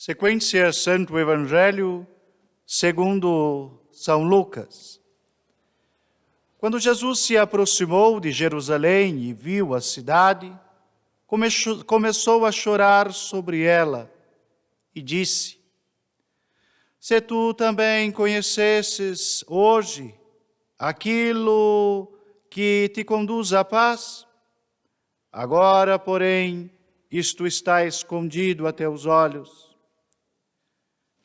Sequência Santo Evangelho segundo São Lucas. Quando Jesus se aproximou de Jerusalém e viu a cidade, começou a chorar sobre ela e disse: Se tu também conhecesses hoje aquilo que te conduz à paz, agora, porém, isto está escondido a teus olhos.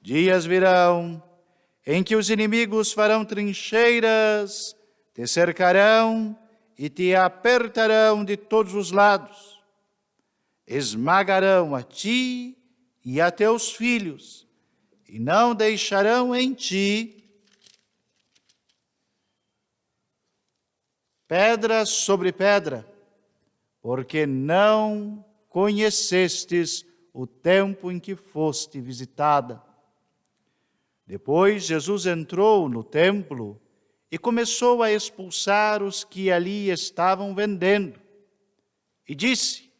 Dias virão em que os inimigos farão trincheiras, te cercarão e te apertarão de todos os lados. Esmagarão a ti e a teus filhos, e não deixarão em ti pedra sobre pedra, porque não conhecestes o tempo em que foste visitada. Depois Jesus entrou no templo e começou a expulsar os que ali estavam vendendo. E disse: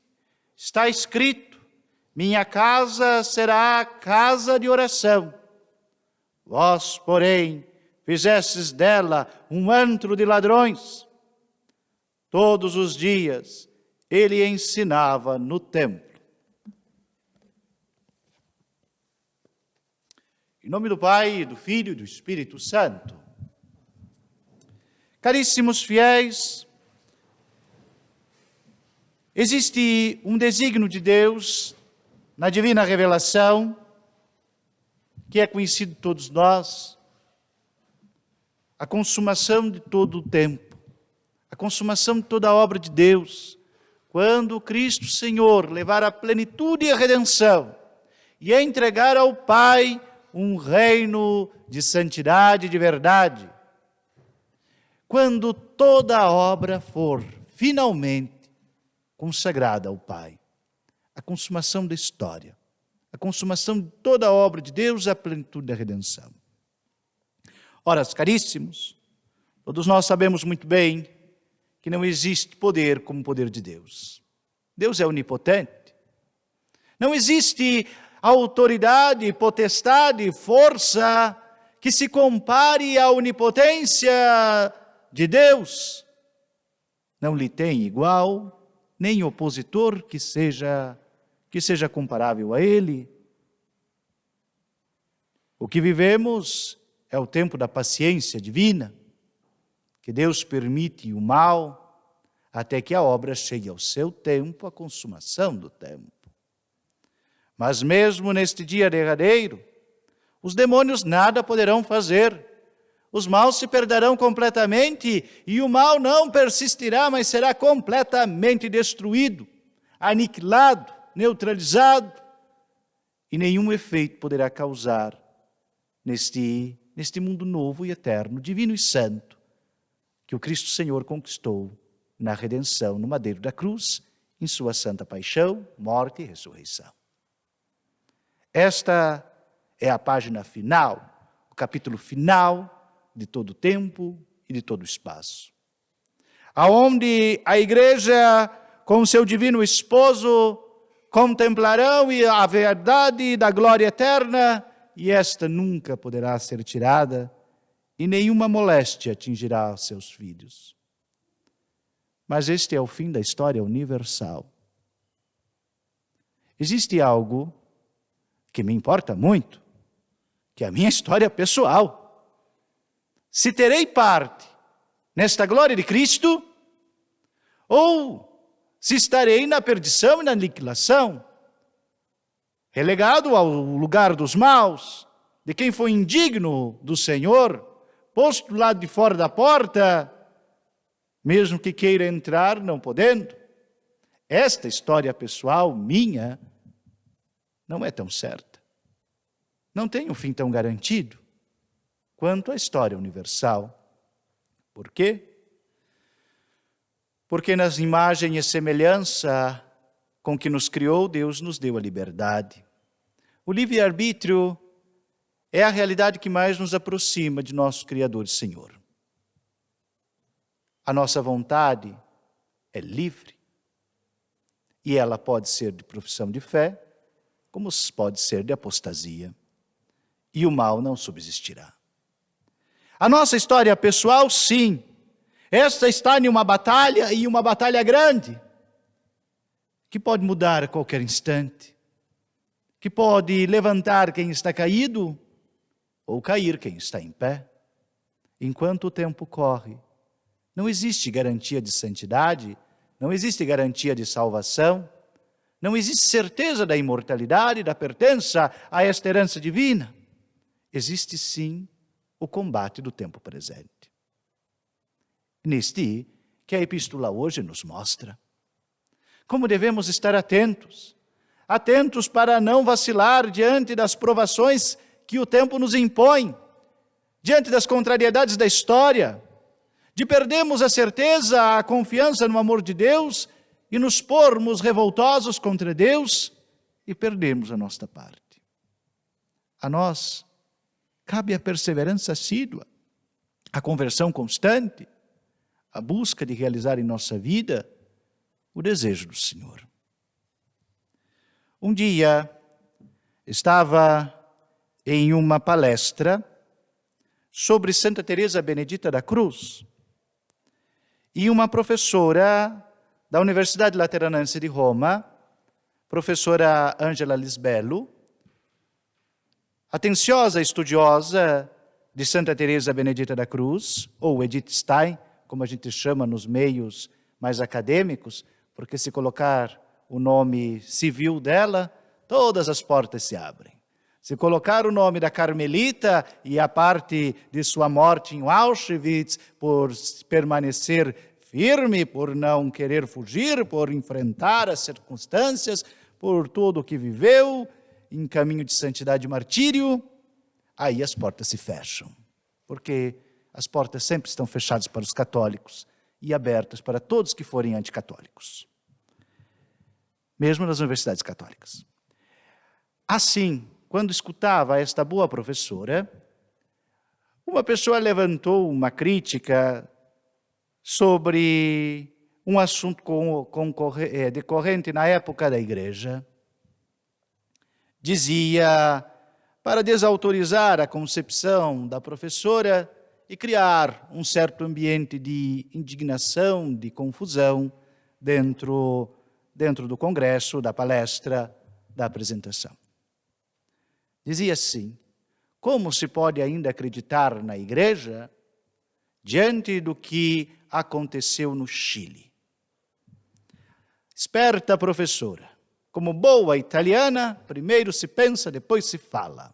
Está escrito, minha casa será casa de oração. Vós, porém, fizestes dela um antro de ladrões. Todos os dias ele ensinava no templo. Em nome do Pai, do Filho e do Espírito Santo. Caríssimos fiéis, existe um desígnio de Deus na divina revelação, que é conhecido de todos nós, a consumação de todo o tempo, a consumação de toda a obra de Deus, quando Cristo Senhor levar a plenitude e a redenção e a entregar ao Pai um reino de santidade e de verdade. Quando toda a obra for finalmente consagrada ao Pai, a consumação da história, a consumação de toda a obra de Deus, a plenitude da redenção. Ora, caríssimos, todos nós sabemos muito bem que não existe poder como o poder de Deus. Deus é onipotente. Não existe autoridade, potestade, força que se compare à onipotência de Deus. Não lhe tem igual, nem opositor que seja comparável a Ele. O que vivemos é o tempo da paciência divina, que Deus permite o mal até que a obra chegue ao seu tempo, a consumação do tempo. Mas mesmo neste dia derradeiro, os demônios nada poderão fazer. Os maus se perderão completamente e o mal não persistirá, mas será completamente destruído, aniquilado, neutralizado. E nenhum efeito poderá causar neste mundo novo e eterno, divino e santo, que o Cristo Senhor conquistou na redenção, no madeiro da cruz, em sua santa paixão, morte e ressurreição. Esta é a página final, o capítulo final de todo o tempo e de todo o espaço. Aonde a igreja, com seu divino esposo, contemplarão a verdade da glória eterna, e esta nunca poderá ser tirada, e nenhuma moléstia atingirá seus filhos. Mas este é o fim da história universal. Existe algo que me importa muito, que é a minha história pessoal. Se terei parte nesta glória de Cristo, ou se estarei na perdição e na aniquilação, relegado ao lugar dos maus, de quem foi indigno do Senhor, posto do lado de fora da porta, mesmo que queira entrar, não podendo. Esta história pessoal minha não é tão certa. Não tem um fim tão garantido quanto a história universal. Por quê? Porque nas imagem e semelhança com que nos criou, Deus nos deu a liberdade. O livre-arbítrio é a realidade que mais nos aproxima de nosso Criador e Senhor. A nossa vontade é livre. E ela pode ser de profissão de fé, como pode ser de apostasia. E o mal não subsistirá. A nossa história pessoal, sim. Esta está em uma batalha, e uma batalha grande, que pode mudar a qualquer instante, que pode levantar quem está caído, ou cair quem está em pé. Enquanto o tempo corre, não existe garantia de santidade, não existe garantia de salvação, não existe certeza da imortalidade, da pertença a esta herança divina. Existe sim o combate do tempo presente. Neste que a epístola hoje nos mostra. Como devemos estar atentos para não vacilar diante das provações que o tempo nos impõe, diante das contrariedades da história, de perdermos a certeza, a confiança no amor de Deus e nos pormos revoltosos contra Deus e perdermos a nossa parte. A nós cabe a perseverança assídua, a conversão constante, a busca de realizar em nossa vida o desejo do Senhor. Um dia, estava em uma palestra sobre Santa Teresa Benedita da Cruz, e uma professora da Universidade Lateranense de Roma, professora Angela Lisbello, atenciosa estudiosa de Santa Teresa Benedita da Cruz, ou Edith Stein, como a gente chama nos meios mais acadêmicos, porque se colocar o nome civil dela, todas as portas se abrem. Se colocar o nome da Carmelita e a parte de sua morte em Auschwitz, por permanecer firme, por não querer fugir, por enfrentar as circunstâncias, por tudo o que viveu, em caminho de santidade e martírio, aí as portas se fecham. Porque as portas sempre estão fechadas para os católicos e abertas para todos que forem anticatólicos. Mesmo nas universidades católicas. Assim, quando escutava esta boa professora, uma pessoa levantou uma crítica sobre um assunto decorrente na época da igreja. Dizia, para desautorizar a concepção da professora e criar um certo ambiente de indignação, de confusão dentro do congresso, da palestra, da apresentação. Dizia assim, como se pode ainda acreditar na igreja diante do que aconteceu no Chile? Esperta professora, como boa italiana, primeiro se pensa, depois se fala.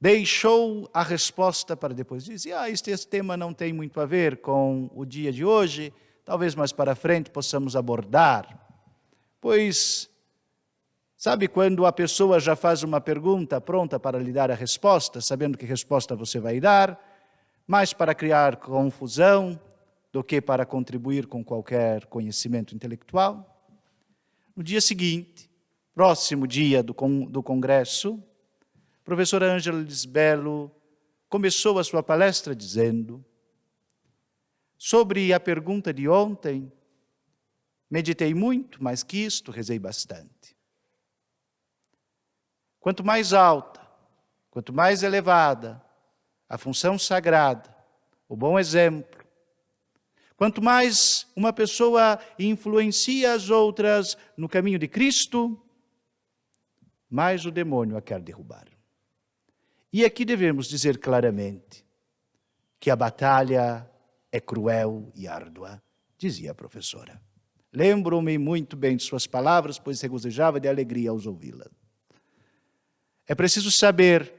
Deixou a resposta para depois. Dizia, este tema não tem muito a ver com o dia de hoje, talvez mais para frente possamos abordar. Pois, sabe quando a pessoa já faz uma pergunta pronta para lhe dar a resposta, sabendo que resposta você vai dar, mais para criar confusão do que para contribuir com qualquer conhecimento intelectual? No dia seguinte, próximo dia do congresso, a professora Angela Lisbello começou a sua palestra dizendo, sobre a pergunta de ontem, meditei muito, mais que isto, rezei bastante. Quanto mais alta, quanto mais elevada a função sagrada, o bom exemplo, quanto mais uma pessoa influencia as outras no caminho de Cristo, mais o demônio a quer derrubar. E aqui devemos dizer claramente que a batalha é cruel e árdua, dizia a professora. Lembro-me muito bem de suas palavras, pois regozijava de alegria ao ouvi-la. É preciso saber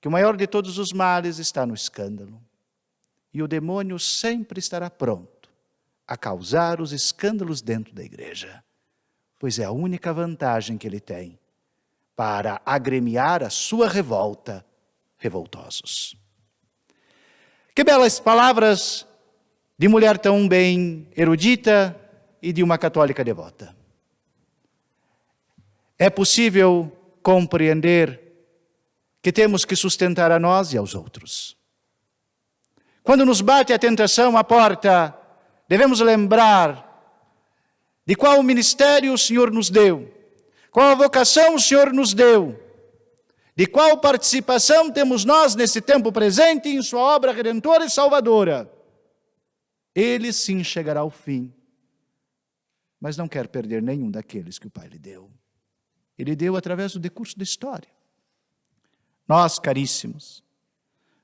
que o maior de todos os males está no escândalo. E o demônio sempre estará pronto a causar os escândalos dentro da igreja, pois é a única vantagem que ele tem para agremiar a sua revolta, revoltosos. Que belas palavras de mulher tão bem erudita e de uma católica devota. É possível compreender que temos que sustentar a nós e aos outros. Quando nos bate a tentação à porta, devemos lembrar de qual ministério o Senhor nos deu Qual vocação o Senhor nos deu? De qual participação temos nós nesse tempo presente em sua obra redentora e salvadora? Ele sim chegará ao fim, mas não quer perder nenhum daqueles que o Pai lhe deu. Ele deu através do decurso da história. Nós, caríssimos,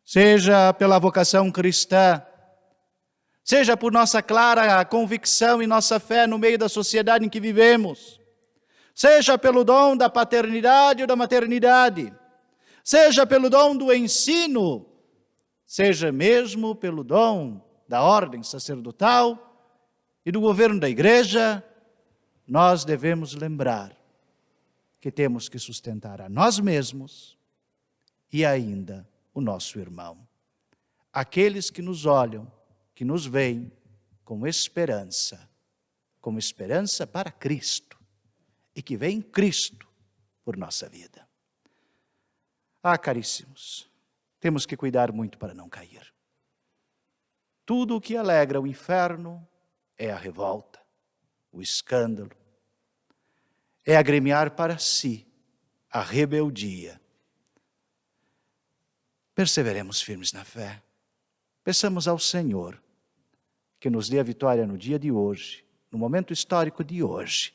seja pela vocação cristã, seja por nossa clara convicção e nossa fé no meio da sociedade em que vivemos, seja pelo dom da paternidade ou da maternidade, seja pelo dom do ensino, seja mesmo pelo dom da ordem sacerdotal e do governo da igreja, nós devemos lembrar que temos que sustentar a nós mesmos e ainda o nosso irmão. Aqueles que nos olham, que nos veem com esperança para Cristo e que veem Cristo por nossa vida. Caríssimos, temos que cuidar muito para não cair. Tudo o que alegra o inferno é a revolta, o escândalo, é agremiar para si a rebeldia. Perseveremos firmes na fé. Peçamos ao Senhor que nos dê a vitória no dia de hoje, no momento histórico de hoje,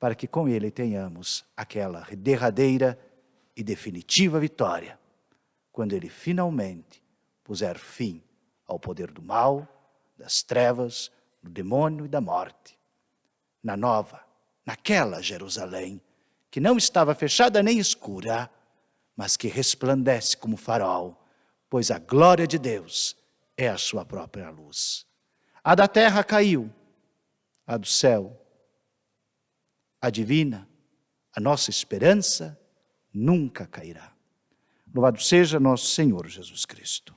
para que com Ele tenhamos aquela derradeira e definitiva vitória, quando Ele finalmente puser fim ao poder do mal, das trevas, do demônio e da morte, naquela Jerusalém, que não estava fechada nem escura, mas que resplandece como farol, pois a glória de Deus é a sua própria luz. A da terra caiu, a do céu, a divina, a nossa esperança nunca cairá. Louvado seja nosso Senhor Jesus Cristo.